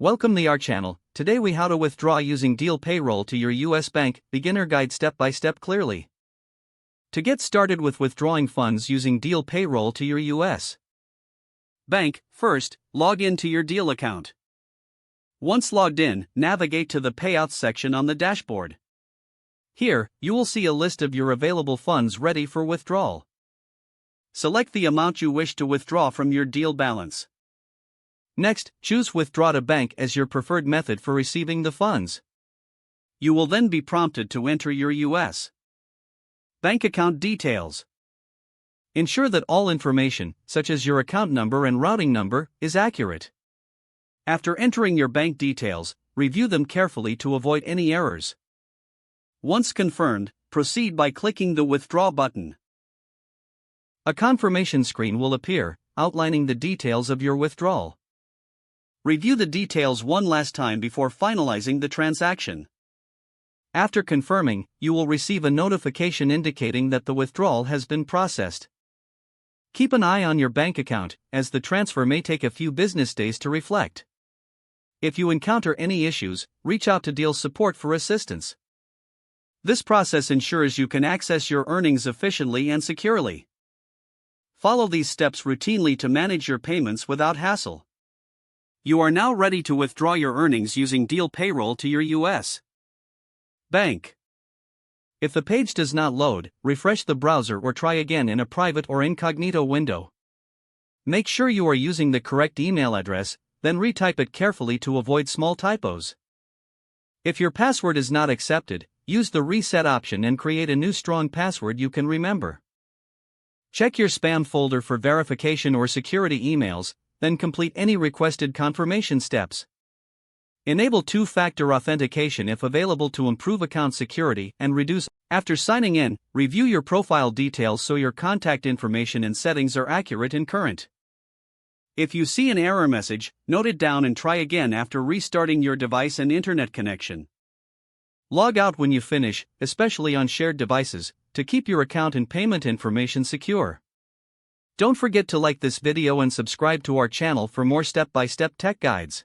Welcome to our channel. Today we how to withdraw using Deel Payroll to your US bank, beginner guide step by step clearly. To get started with withdrawing funds using Deel Payroll to your US bank, first, log in to your Deel account. Once logged in, navigate to the Payouts section on the dashboard. Here, you will see a list of your available funds ready for withdrawal. Select the amount you wish to withdraw from your Deel balance. Next, choose Withdraw to Bank as your preferred method for receiving the funds. You will then be prompted to enter your US bank account details. Ensure that all information, such as your account number and routing number, is accurate. After entering your bank details, review them carefully to avoid any errors. Once confirmed, proceed by clicking the Withdraw button. A confirmation screen will appear, outlining the details of your withdrawal. Review the details one last time before finalizing the transaction. After confirming, you will receive a notification indicating that the withdrawal has been processed. Keep an eye on your bank account, as the transfer may take a few business days to reflect. If you encounter any issues, reach out to Deel support for assistance. This process ensures you can access your earnings efficiently and securely. Follow these steps routinely to manage your payments without hassle. You are now ready to withdraw your earnings using Deel Payroll to your US bank. If the page does not load, refresh the browser or try again in a private or incognito window. Make sure you are using the correct email address, then retype it carefully to avoid small typos. If your password is not accepted, use the reset option and create a new strong password you can remember. Check your spam folder for verification or security emails, then complete any requested confirmation steps. Enable two-factor authentication if available to improve account security and reduce. After signing in, review your profile details so your contact information and settings are accurate and current. If you see an error message, note it down and try again after restarting your device and internet connection. Log out when you finish, especially on shared devices, to keep your account and payment information secure. Don't forget to like this video and subscribe to our channel for more step-by-step tech guides.